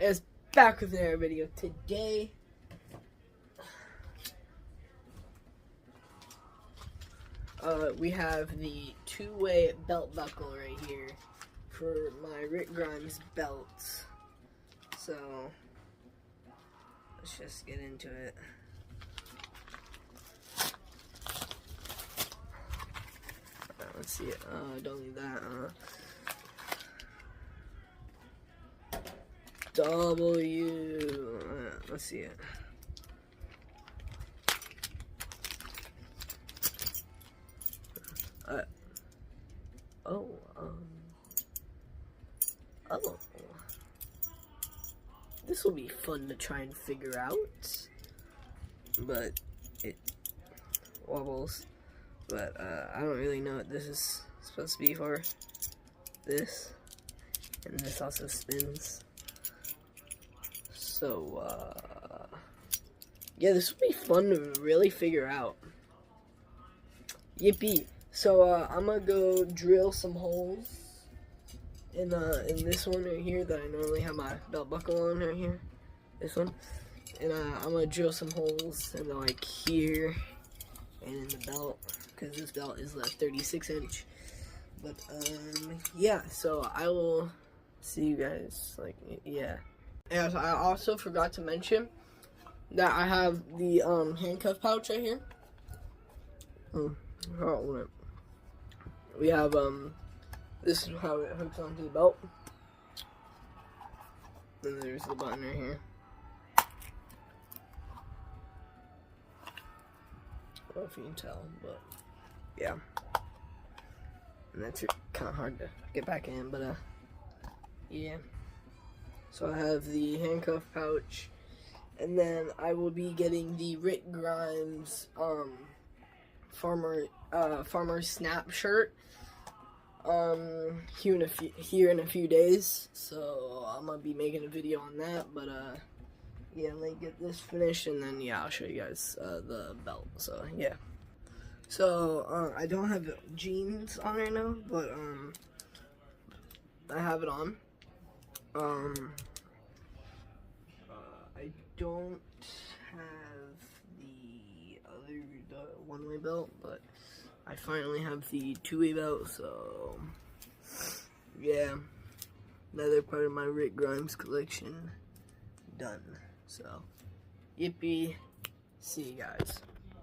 It's back with another video. Today, we have the two-way belt buckle right here for my Rick Grimes belts. So, let's just get into it. Let's see it. Don't need that. W. Let's see it. Oh. This will be fun to try and figure out, but it wobbles. But I don't really know what this is supposed to be for. This, and this also spins. So yeah, this will be fun to really figure out. Yippee! So I'm gonna go drill some holes in this one right here that I normally have my belt buckle on right here. This one, and I'm gonna drill some holes in like here and in the belt, because this belt is a 36-inch. But yeah, so I will see you guys, like, yeah. And I also forgot to mention that I have the handcuff pouch right here. We have this is how it hooks onto the belt. Then there's the button right here. I don't know if you can tell, but yeah. And that's kind of hard to get back in, but yeah. So I have the handcuff pouch, and then I will be getting the Rick Grimes farmer snap shirt here in a few days. So I'm gonna be making a video on that, but yeah, let me get this finished, and then yeah, I'll show you guys the belt. So yeah. So I don't have jeans on right now, but I have it on. I don't have the one-way belt, but I finally have the two-way belt. So yeah, another part of my Rick Grimes collection done. So yippee! See you guys.